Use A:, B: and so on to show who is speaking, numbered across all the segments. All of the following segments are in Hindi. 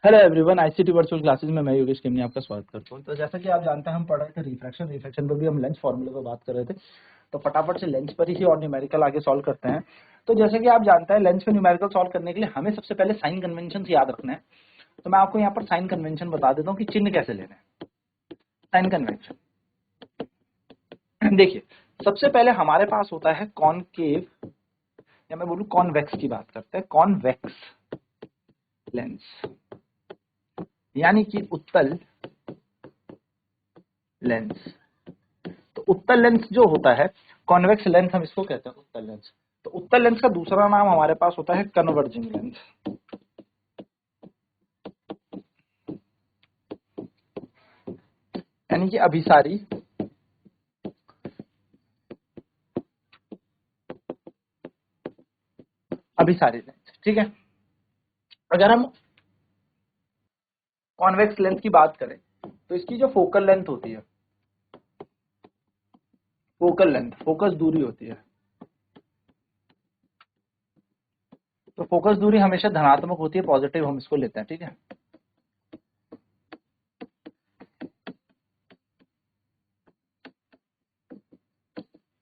A: Hello everyone, ICT virtual classes में मैं योगेश केमनी आपका स्वागत करता हूँ। तो जैसा कि आप जानते हैं, हम पढ़ रहे थे रिफ्रैक्शन पर भी हम लेंस फॉर्मूले पर बात कर रहे थे। तो फटाफट से लेंस पर ही और न्यूमेरिकल आगे सॉल्व करते हैं। तो जैसे कि आप जानते हैं, लेंस पे न्यूमेरिकल सॉल्व करने के लिए हमें सबसे पहले साइन कन्वेंशन याद रखना है। तो मैं आपको यहाँ पर साइन कन्वेंशन बता देता हूँ कि चिन्ह कैसे लेना है। साइन कन्वेंशन देखिए, सबसे पहले हमारे पास होता है कॉनकेव, या मैं बोलूँ कॉन्वेक्स की बात करते हैं। कॉन्वेक्स लेंस यानी कि उत्तल लेंस। तो उत्तल लेंस जो होता है, कॉन्वेक्स लेंस हम इसको कहते हैं उत्तल लेंस। तो उत्तल लेंस का दूसरा नाम हमारे पास होता है कन्वर्जिंग लेंस, यानी कि अभिसारी लेंस। ठीक है, अगर हम कॉन्वेक्स लेंस की बात करें तो इसकी जो फोकल लेंथ होती है, फोकल लेंथ, फोकस दूरी होती है। तो फोकस दूरी हमेशा धनात्मक होती है, पॉजिटिव हम इसको लेते हैं। ठीक है,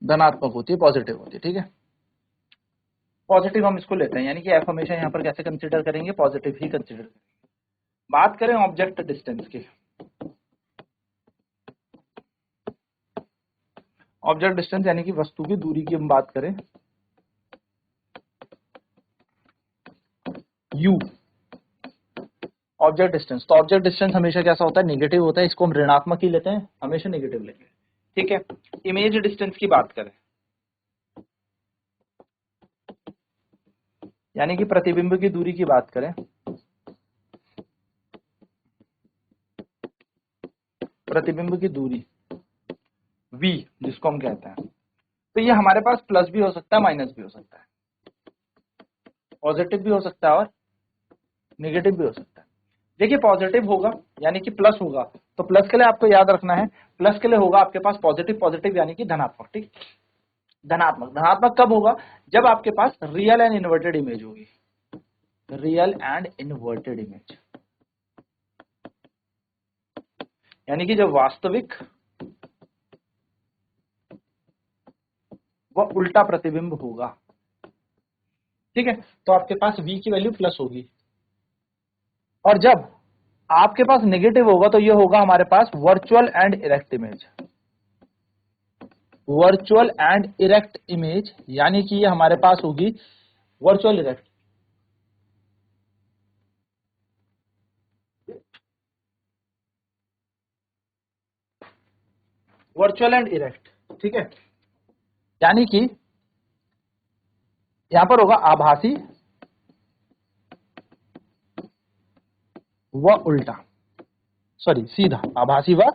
A: धनात्मक होती है, पॉजिटिव होती है। ठीक है, पॉजिटिव हम इसको लेते हैं, यानी कि एफ हमेशा यहाँ पर कैसे कंसीडर करेंगे, पॉजिटिव ही कंसीडर करेंगे। बात करें ऑब्जेक्ट डिस्टेंस की, ऑब्जेक्ट डिस्टेंस यानी कि वस्तु की दूरी की हम बात करें, यू ऑब्जेक्ट डिस्टेंस। तो ऑब्जेक्ट डिस्टेंस हमेशा कैसा होता है, नेगेटिव होता है। इसको हम ऋणात्मक ही लेते हैं, हमेशा नेगेटिव लेंगे। ठीक है, इमेज डिस्टेंस की बात करें, यानी कि प्रतिबिंब की दूरी की बात करें, प्रतिबिंब की दूरी v जिसको हम कहते हैं, तो ये हमारे पास प्लस भी हो सकता है, माइनस भी हो सकता है, पॉजिटिव भी हो सकता है और नेगेटिव भी हो सकता है। देखिए, पॉजिटिव होगा यानी कि प्लस होगा, तो प्लस के लिए आपको याद रखना है, प्लस के लिए होगा आपके पास पॉजिटिव, पॉजिटिव यानी कि धनात्मक। ठीक, धनात्मक, धनात्मक कब होगा, जब आपके पास रियल एंड इन्वर्टेड इमेज होगी, रियल एंड इन्वर्टेड इमेज, यानी कि जब वास्तविक व उल्टा प्रतिबिंब होगा। ठीक है, तो आपके पास v की वैल्यू प्लस होगी, और जब आपके पास नेगेटिव होगा तो ये होगा हमारे पास virtual and erect image, virtual and erect image, यानी कि ये हमारे पास होगी virtual erect, virtual and erect. ठीक है, यानी कि यहां पर होगा आभासी व उल्टा, सॉरी सीधा, आभासी व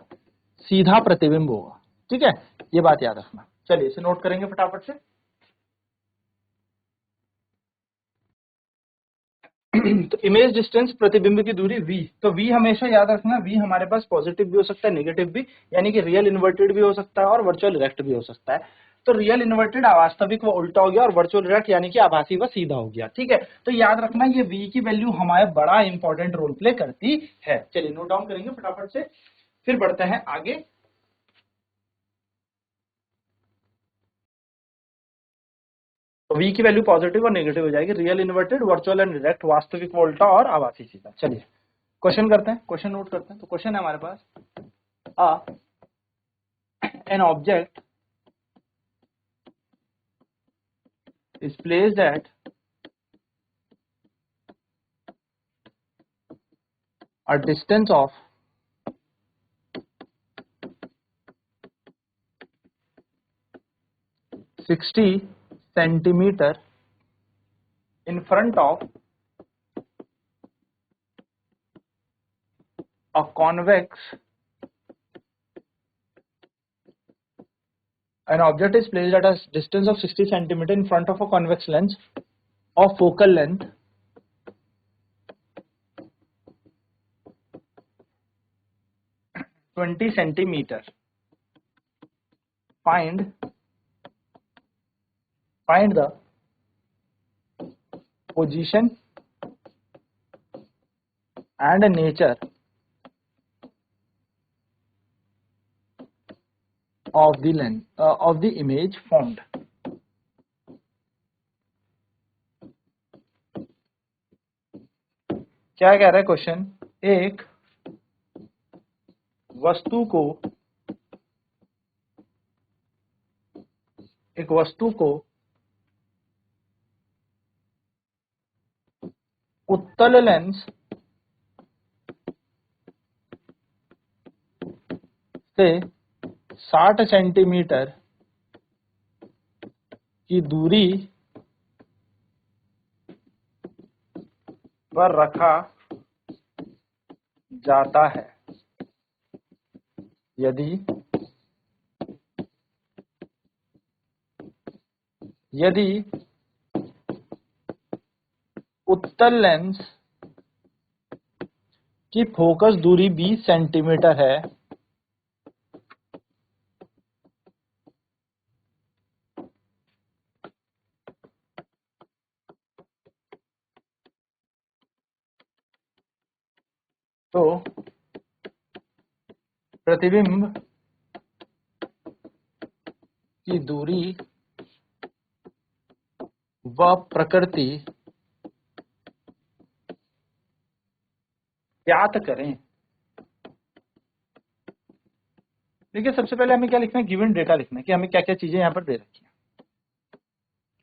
A: सीधा प्रतिबिंब होगा। ठीक है, ये बात याद रखना। चलिए इसे नोट करेंगे फटाफट से। तो इमेज डिस्टेंस, प्रतिबिंब की दूरी v, तो v हमेशा याद रखना, v हमारे पास पॉजिटिव भी हो सकता है, नेगेटिव भी, यानी कि रियल इन्वर्टेड भी हो सकता है और वर्चुअल इरेक्ट भी हो सकता है। तो रियल इन्वर्टेड अवास्तविक व उल्टा हो गया, और वर्चुअल इरेक्ट यानी कि आभासी व सीधा हो गया। ठीक है, तो याद रखना ये v की वैल्यू हमारे बड़ा इंपॉर्टेंट रोल प्ले करती है। चलिए नोट डाउन करेंगे फटाफट से, फिर बढ़ते हैं आगे। तो v की वैल्यू पॉजिटिव और नेगेटिव हो जाएगी, real inverted, virtual and direct, वास्तविक व उल्टा और आभासी सीधा। चलिए क्वेश्चन करते हैं, क्वेश्चन नोट करते हैं। तो क्वेश्चन है हमारे पास, an object is placed at a distance of 60 centimeter in front of a convex, an object is placed at a distance of 60 centimeter in front of a convex lens of focal length 20 centimeter. Find the position and nature of the lens of the image formed. क्या कह रहा है क्वेश्चन, एक वस्तु को उत्तल लेंस से 60 सेंटीमीटर की दूरी पर रखा जाता है यदि उत्तल लेंस की फोकस दूरी 20 सेंटीमीटर है तो प्रतिबिंब की दूरी व प्रकृति ज्ञात करें। देखिए सबसे पहले हमें क्या लिखना है, गिवन डेटा लिखना है कि हमें क्या क्या चीजें यहाँ पर दे रखी है।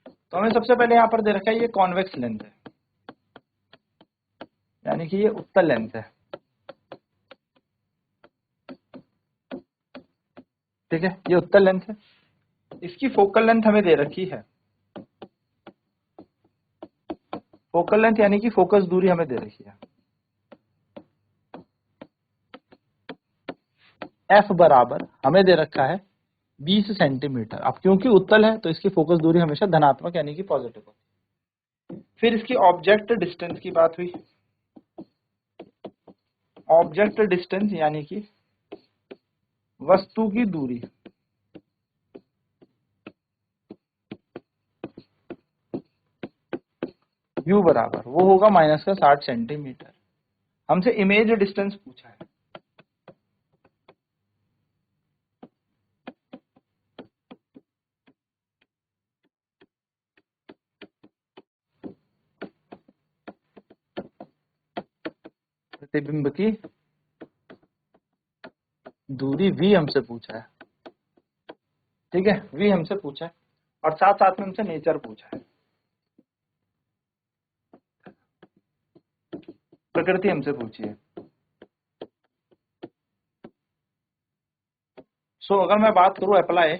A: तो हमें सबसे पहले यहाँ पर दे रखा है ये कॉन्वेक्स लेंस है, यानी कि ये उत्तल लेंस है, ठीक है, ये उत्तल लेंस है। इसकी फोकल लेंथ हमें दे रखी है, फोकल लेंथ यानी कि फोकस दूरी हमें दे रखी है f बराबर हमें दे रखा है 20 सेंटीमीटर। अब क्योंकि उत्तल है तो इसकी फोकस दूरी हमेशा धनात्मक यानी कि पॉजिटिव होती है। फिर इसकी ऑब्जेक्ट डिस्टेंस की बात हुई, ऑब्जेक्ट डिस्टेंस यानी कि वस्तु की दूरी, u बराबर वो होगा माइनस का 60 सेंटीमीटर। हमसे इमेज डिस्टेंस पूछा है, प्रतिबिंब की दूरी v हमसे पूछा है, ठीक है, v हमसे पूछा है और साथ साथ में हमसे नेचर पूछा है, प्रकृति हमसे पूछी है। सो अगर मैं बात करूं अप्लाई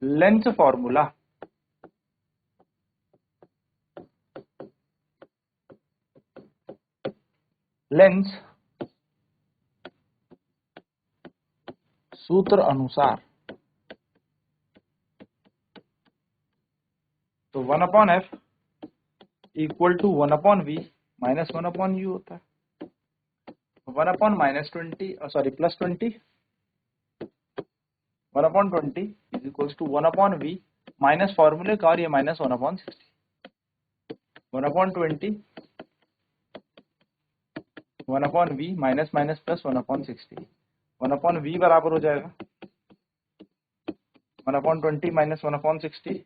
A: लेंस फॉर्मूला, लेंस सूत्र अनुसार तो 1/f equal to 1/v minus 1/u होता है, 1/-20 1/20 is equal to 1/v minus फॉर्मूले का, और ये minus 1/60, 1/20 1/v minus minus plus 1/60, 1/v बराबर हो जाएगा 1/20 माइनस 1/60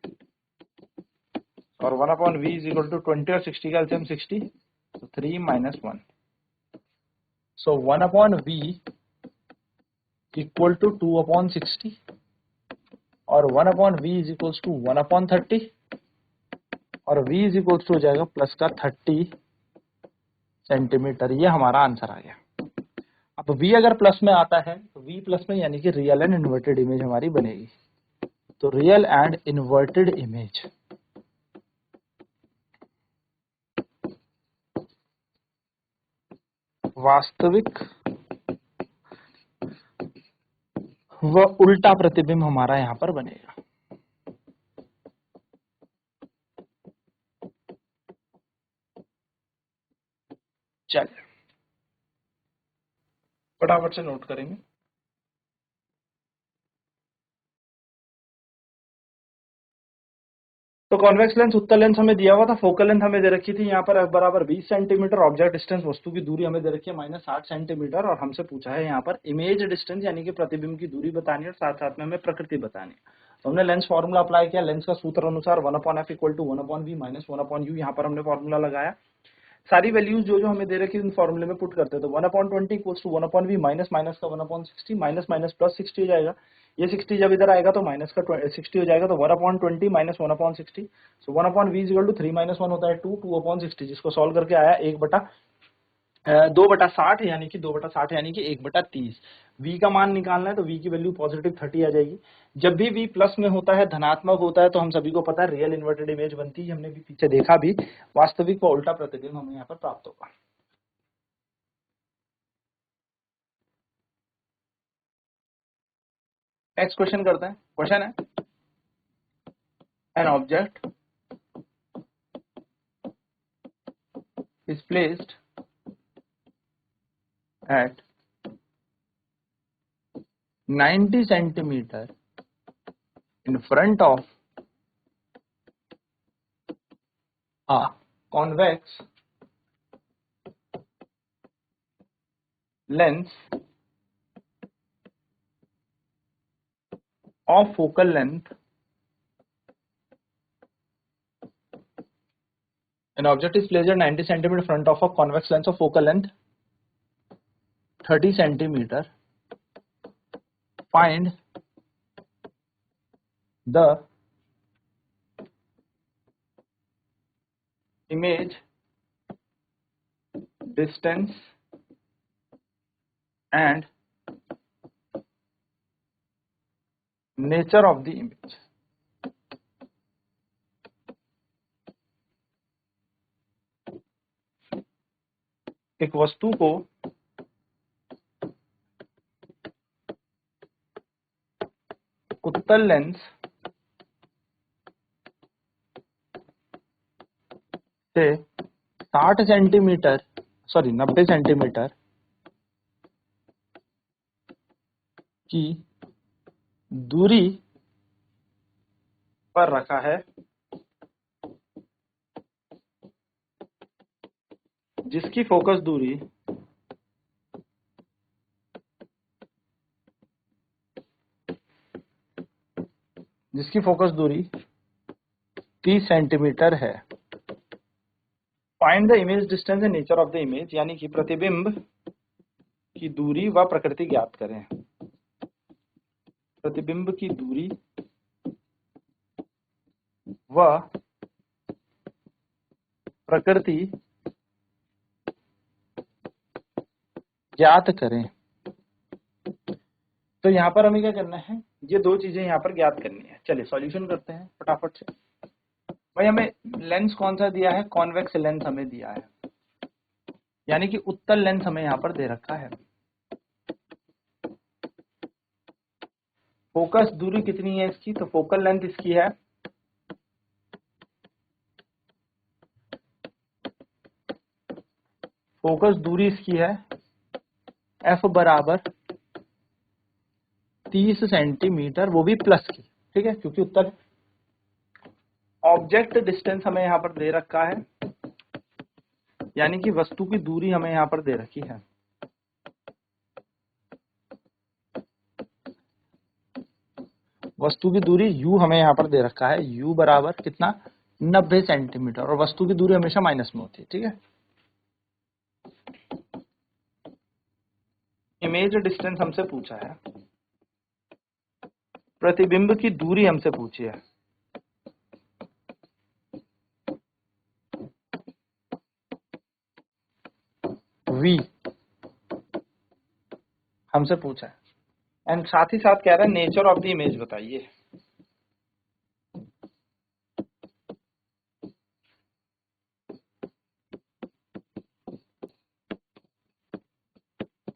A: और 1/v इज इक्वल टू 20 और 60 का एलसीएम 60, तो 3 minus 1, so 1/v equal to 2/60 और 1/v इज इक्वल टू 1/30 और v इज इक्वल टू हो जाएगा प्लस का 30 सेंटीमीटर। ये हमारा आंसर आ गया। अब v अगर प्लस में आता है तो v प्लस में यानी कि रियल एंड इन्वर्टेड इमेज हमारी बनेगी। तो रियल एंड इन्वर्टेड इमेज, वास्तविक व उल्टा प्रतिबिंब हमारा यहां पर बनेगा। चलिए फटाफट से नोट करेंगे। तो कॉन्वेक्स लेंस उत्तल लेंस हमें दिया हुआ था, फोकल लेंथ हमें दे रखी थी यहाँ पर बराबर 20 सेंटीमीटर, ऑब्जेक्ट डिस्टेंस वस्तु की दूरी हमें दे रखी है -60 सेंटीमीटर, और हमसे पूछा है यहाँ पर इमेज डिस्टेंस यानी कि प्रतिबिंब की दूरी बतानी है और साथ साथ में हमें प्रकृति बतानी है। तो हमने लेंस फॉर्मूला अप्लाई किया, लेंस का सूत्र अनुसार 1/f = 1/v - 1/u, यहाँ पर हमने फॉर्मूला लगाया, सारी वैल्यूज जो जो हमें दे रखी इन फॉर्मूले में पुट करते हैं। तो 1/20 = 1/v, माइनस माइनस का 1/60, माइनस माइनस प्लस 60 हो जाएगा, ये 60 जब इधर आएगा तो माइनस का 60 हो जाएगा, तो 1/20 माइनस 1/60, सो 1/v = 3 - 1 होता है 2, 2/60, जिसको सॉल्व करके आया 2/60 यानी कि 2/60 यानी कि 1/30। v का मान निकालना है तो v की वैल्यू पॉजिटिव 30 आ जाएगी। जब भी v प्लस में होता है, धनात्मक होता है, तो हम सभी को पता है रियल इन्वर्टेड इमेज बनती है, हमने भी पीछे देखा भी, वास्तविक व उल्टा प्रतिबिंब हमें यहाँ पर प्राप्त होगा। नेक्स्ट क्वेश्चन करते हैं। क्वेश्चन है, an object is placed at 90 centimetre in front of a convex lens of focal length. An object is placed at 90 centimeter in front of a convex lens of focal length 30 centimeter. Find the image distance and nature of the image. एक वस्तु को उत्तल लेंस से 90 सेंटीमीटर की दूरी पर रखा है, जिसकी फोकस दूरी 30 सेंटीमीटर है। Find the image distance and nature of the image, यानी कि प्रतिबिंब की दूरी व प्रकृति ज्ञात करें। प्रतिबिंब की दूरी व प्रकृति ज्ञात करें। तो यहाँ पर हमें क्या करना है, ये दो चीजें यहाँ पर ज्ञात करनी है। चलिए सॉल्यूशन करते हैं फटाफट से। भाई हमें लेंस कौन सा दिया है, कॉन्वेक्स लेंस हमें दिया है, यानी कि उत्तल लेंस हमें यहाँ पर दे रखा है। फोकस दूरी कितनी है इसकी, तो फोकल लेंथ इसकी है फोकस दूरी इसकी है f बराबर 30 सेंटीमीटर, वो भी प्लस की, ठीक है, क्योंकि उत्तर ऑब्जेक्ट डिस्टेंस हमें यहाँ पर दे रखा है, यानी कि वस्तु की दूरी हमें यहाँ पर दे रखी है। वस्तु की दूरी u हमें यहाँ पर दे रखा है, u बराबर कितना 90 सेंटीमीटर, और वस्तु की दूरी हमेशा माइनस में होती है, ठीक है। इमेज डिस्टेंस हमसे पूछा है, प्रतिबिंब की दूरी हमसे पूछी है, v हमसे पूछा है, एंड साथ ही साथ कह रहा है नेचर ऑफ द इमेज बताइए।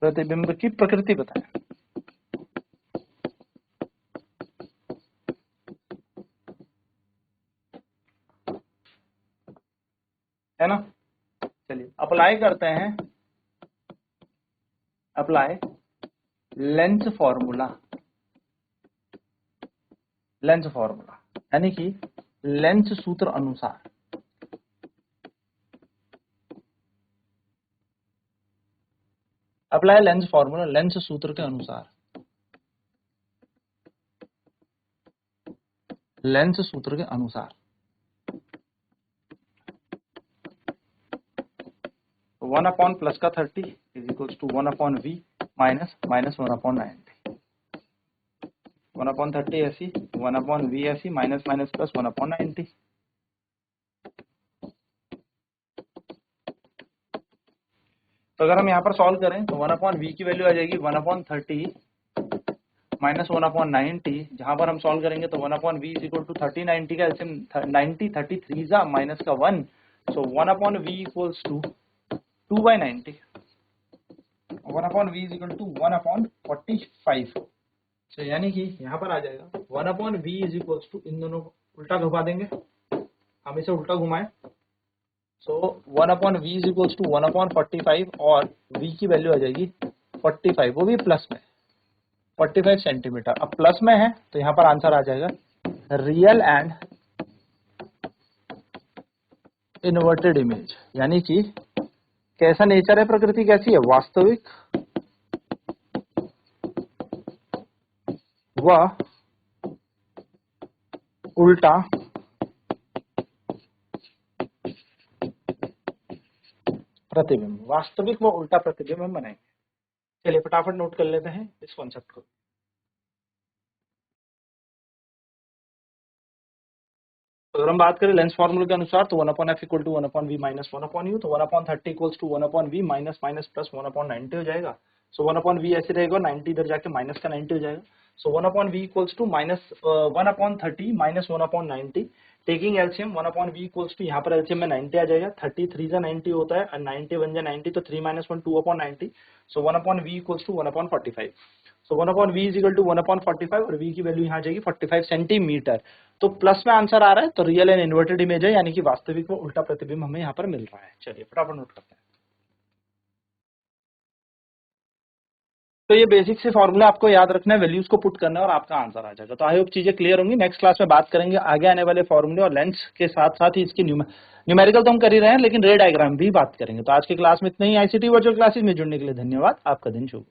A: प्रतिबिंब की प्रकृति बताएं। है ना, चलिए अप्लाई करते हैं, अप्लाई लेंस फॉर्मूला। यानी कि लेंस सूत्र अनुसार। अप्लाई लेंस फॉर्मूला, लेंस सूत्र के अनुसार, लेंस सूत्र के अनुसार 1 अपॉन प्लस का 30 is equal to 1 upon v minus 1 upon 90। 1 upon 30 ऐसी, 1 अपॉन वी ऐसी, माइनस प्लस 1 अपॉन 90। तो अगर हम यहाँ पर सॉल्व करें तो 1 अपॉन वी की वैल्यू आ जाएगी 1 अपॉन 30 माइनस 1 अपॉन 90। जहां पर हम सॉल्व करेंगे तो 1 upon v is equal to 30 90 का एलसीएम 90, 33 जा माइनस का 1, so 1 upon v equals to 2 by 90। 1 upon v is equal to 1 upon 45। तो यानी कि यहाँ पर आ जाएगा 1 upon v is equals to, इन दोनों को उल्टा घुमा देंगे, हम इसे उल्टा घुमाएं, so 1 upon v is equals to 1 upon 45 और वी की वैल्यू आ जाएगी 45, वो भी प्लस में 45 सेंटीमीटर। अब प्लस में है तो यहाँ पर आंसर आ जाएगा रियल एंड इन्वर्टेड इमेज। यानी कि कैसा नेचर है, प्रकृति कैसी है, वास्तविक व उल्टा प्रतिबिंब, वास्तविक व उल्टा प्रतिबिंब हम बनाएंगे। चलिए फटाफट नोट कर लेते हैं इस कॉन्सेप्ट को। अगर हम बात करें लेंस फॉर्मूले के अनुसार तो 1 upon f equal to 1 upon v minus 1 upon u, तो 1 upon 30 equals to 1 upon v minus plus 1 upon 90 हो जाएगा। सो 1 अपॉन वी ऐसे रहेगा, 90 इधर जाके माइनस का 90 हो जाएगा। So 1 upon v equals to minus 1 upon 30 minus 1 upon 90, taking LCM 1 upon v equals to, यहाँ पर एलसीएम में 90 आ जाएगा, 33 जा 90 होता है और 90 1 जा 90, तो 3 minus 1 2 upon 90। So 1 upon v equals to 1 upon 45। So 1 upon v is equal to 1 upon 45 और वी की वैल्यू यहाँ आ जाएगी 45 सेंटीमीटर। तो प्लस में आंसर आ रहा है, तो रियल एंड इन्वर्टेड इमेज है, यानी कि वास्तविक व उल्टा प्रतिबिंब हमें यहाँ पर मिल रहा है। चलिए फटाफट नोट करते हैं। तो ये बेसिक से फॉर्मूला आपको याद रखना है, वैल्यूज को पुट करना है और आपका आंसर आ जाएगा। तो आई होप चीजें क्लियर होंगी। नेक्स्ट क्लास में बात करेंगे आगे आने वाले फॉर्मूले और लेंस के साथ साथ ही इसकी न्यूमेरिकल तो हम कर ही रहे हैं, लेकिन रे डायग्राम भी बात करेंगे। तो आज की क्लास में इतना ही। आईसीटी वर्चुअल क्लासेस में जुड़ने के लिए धन्यवाद। आपका दिन शुभ।